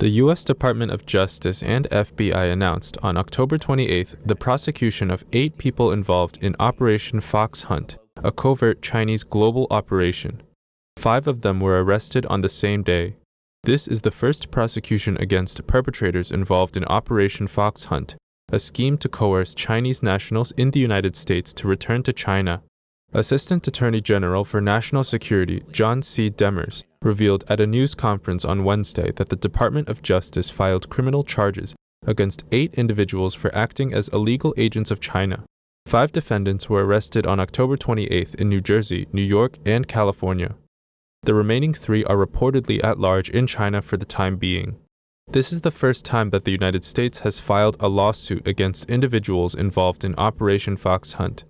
The U.S. Department of Justice and FBI announced on October 28th the prosecution of 8 people involved in Operation Fox Hunt, a covert Chinese global operation. 5 of them were arrested on the same day. This is the first prosecution against perpetrators involved in Operation Fox Hunt, a scheme to coerce Chinese nationals in the United States to return to China. Assistant Attorney General for National Security John C. Demers revealed at a news conference on Wednesday that the Department of Justice filed criminal charges against 8 individuals for acting as illegal agents of China. 5 defendants were arrested on October 28th in New Jersey, New York, and California. The remaining 3 are reportedly at large in China for the time being. This is the first time that the United States has filed a lawsuit against individuals involved in Operation Fox Hunt.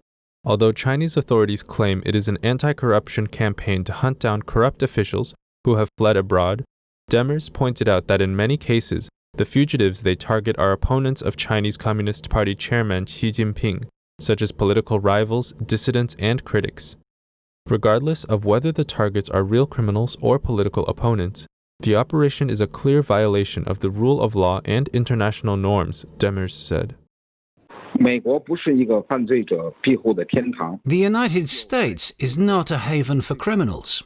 Although Chinese authorities claim it is an anti-corruption campaign to hunt down corrupt officials who have fled abroad, Demers pointed out that in many cases, the fugitives they target are opponents of Chinese Communist Party Chairman Xi Jinping, such as political rivals, dissidents, and critics. Regardless of whether the targets are real criminals or political opponents, the operation is a clear violation of the rule of law and international norms, Demers said. The United States is not a haven for criminals.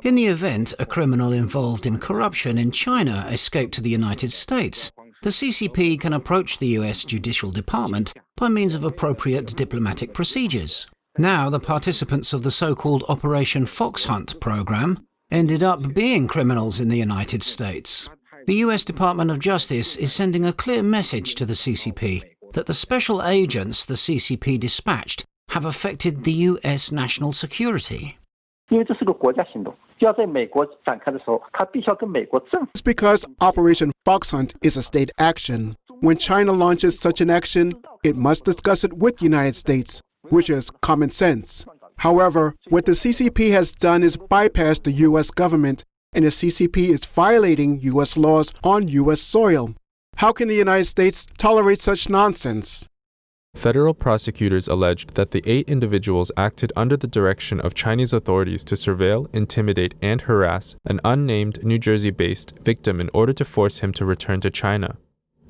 In the event a criminal involved in corruption in China escaped to the United States, the CCP can approach the US Judicial Department by means of appropriate diplomatic procedures. Now, the participants of the so-called Operation Fox Hunt program ended up being criminals in the United States. The US Department of Justice is sending a clear message to the CCP that the special agents the CCP dispatched have affected the US national security. It's because Operation Fox Hunt is a state action. When China launches such an action, it must discuss it with the United States, which is common sense. However, what the CCP has done is bypass the U.S. government, and the CCP is violating U.S. laws on U.S. soil. How can the United States tolerate such nonsense? Federal prosecutors alleged that the 8 individuals acted under the direction of Chinese authorities to surveil, intimidate, and harass an unnamed New Jersey-based victim in order to force him to return to China.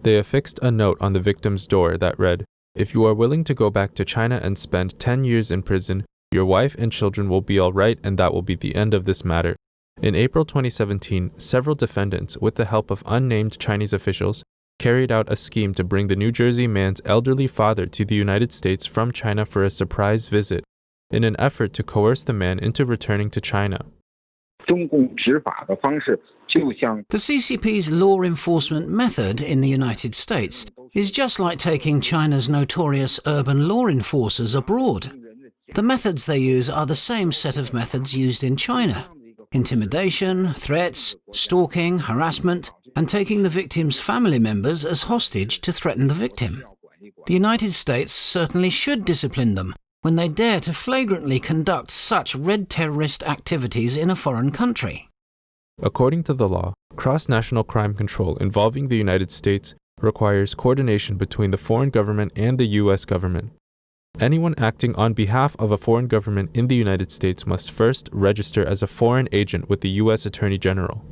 They affixed a note on the victim's door that read, "If you are willing to go back to China and spend 10 years in prison, your wife and children will be all right, and that will be the end of this matter." In April 2017, several defendants, with the help of unnamed Chinese officials, carried out a scheme to bring the New Jersey man's elderly father to the United States from China for a surprise visit, in an effort to coerce the man into returning to China. The CCP's law enforcement method in the United States is just like taking China's notorious urban law enforcers abroad. The methods they use are the same set of methods used in China: intimidation, threats, stalking, harassment, and taking the victim's family members as hostage to threaten the victim. The United States certainly should discipline them when they dare to flagrantly conduct such red terrorist activities in a foreign country. According to the law, cross-national crime control involving the United States requires coordination between the foreign government and the U.S. government. Anyone acting on behalf of a foreign government in the United States must first register as a foreign agent with the U.S. Attorney General.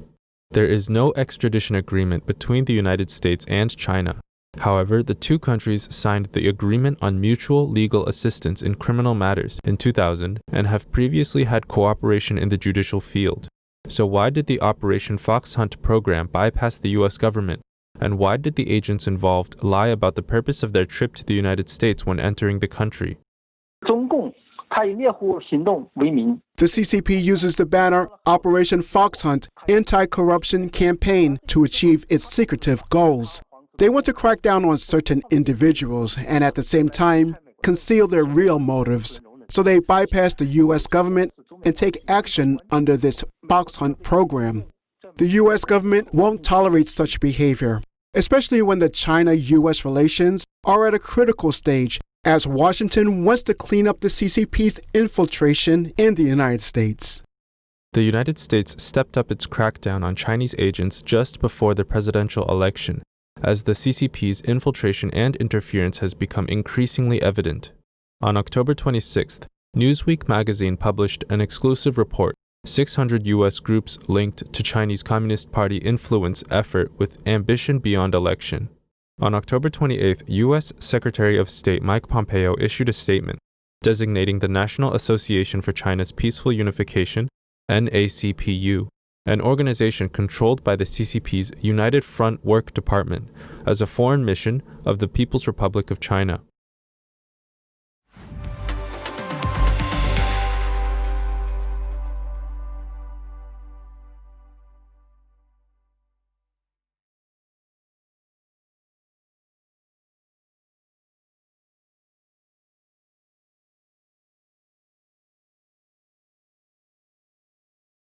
There is no extradition agreement between the United States and China. However, the 2 countries signed the Agreement on Mutual Legal Assistance in Criminal Matters in 2000 and have previously had cooperation in the judicial field. So why did the Operation Fox Hunt program bypass the U.S. government? And why did the agents involved lie about the purpose of their trip to the United States when entering the country? The CCP uses the banner Operation Fox Hunt Anti-Corruption Campaign to achieve its secretive goals. They want to crack down on certain individuals and at the same time conceal their real motives. So they bypass the U.S. government and take action under this Fox Hunt program. The U.S. government won't tolerate such behavior, especially when the China-U.S. relations are at a critical stage, as Washington wants to clean up the CCP's infiltration in the United States. The United States stepped up its crackdown on Chinese agents just before the presidential election, as the CCP's infiltration and interference has become increasingly evident. On October 26th, Newsweek magazine published an exclusive report 600 U.S. groups linked to Chinese Communist Party influence effort with ambition beyond election. On October 28th, U.S. Secretary of State Mike Pompeo issued a statement designating the National Association for China's Peaceful Unification, NACPU, an organization controlled by the CCP's United Front Work Department, as a foreign mission of the People's Republic of China.